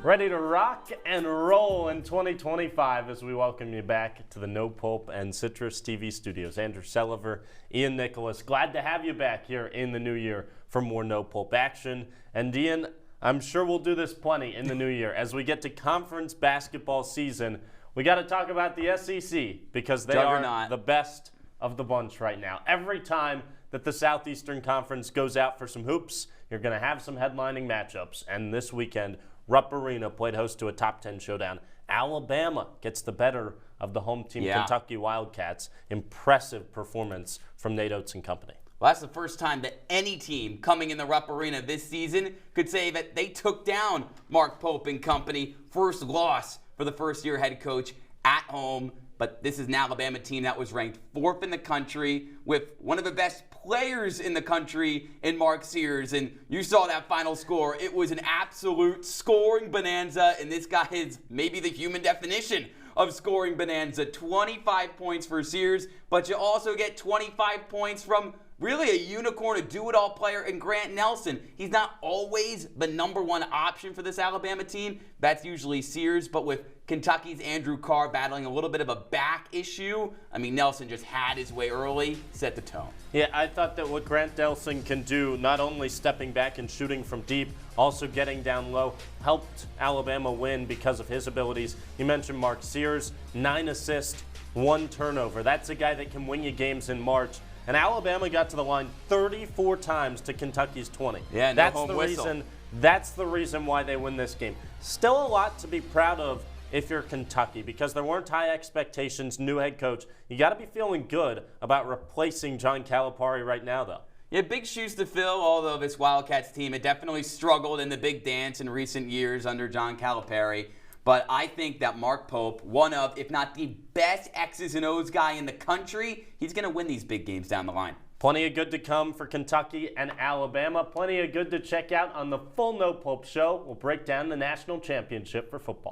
Ready to rock and roll in 2025 as we welcome you back to the No Pulp and CitrusTV studios. Andrew Selover, Ian Nicholas, glad to have you back here in the new year for more No Pulp action. And Ian, I'm sure we'll do this plenty in the new year. As we get to conference basketball season, we got to talk about the SEC because they are the best of the bunch right now. Every time that the Southeastern Conference goes out for some hoops, you're going to have some headlining matchups. And this weekend, Rupp Arena played host to a top 10 showdown. Alabama gets the better of the home team, Kentucky Wildcats. Impressive performance from Nate Oates and company. Well, that's the first time that any team coming in the Rupp Arena this season could say that they took down Mark Pope and company. First loss for the first-year head coach at home. But this is an Alabama team that was ranked 4th in the country with one of the best players in the country in Mark Sears. And you saw that final score. It was an absolute scoring bonanza. And this guy is maybe the human definition of scoring bonanza. 25 points for Sears, but you also get 25 points from really a unicorn, a do-it-all player in Grant Nelson. He's not always the #1 option for this Alabama team. That's usually Sears, but with Kentucky's Andrew Carr battling a little bit of a back issue, I mean, Nelson just had his way early, set the tone. Yeah, I thought that what Grant Nelson can do, not only stepping back and shooting from deep, also getting down low, helped Alabama win because of his abilities. You mentioned Mark Sears, 9 assists, 1 turnover. That's a guy that can win you games in March. And Alabama got to the line 34 times to Kentucky's 20. Yeah, no home whistle. That's the reason why they win this game. Still a lot to be proud of if you're Kentucky, because there weren't high expectations, new head coach. You got to be feeling good about replacing John Calipari right now, though. Yeah, big shoes to fill, although this Wildcats team had definitely struggled in the big dance in recent years under John Calipari. But I think that Mark Pope, one of, if not the best X's and O's guy in the country, he's going to win these big games down the line. Plenty of good to come for Kentucky and Alabama. Plenty of good to check out on the full No Pulp show. We'll break down the national championship for football.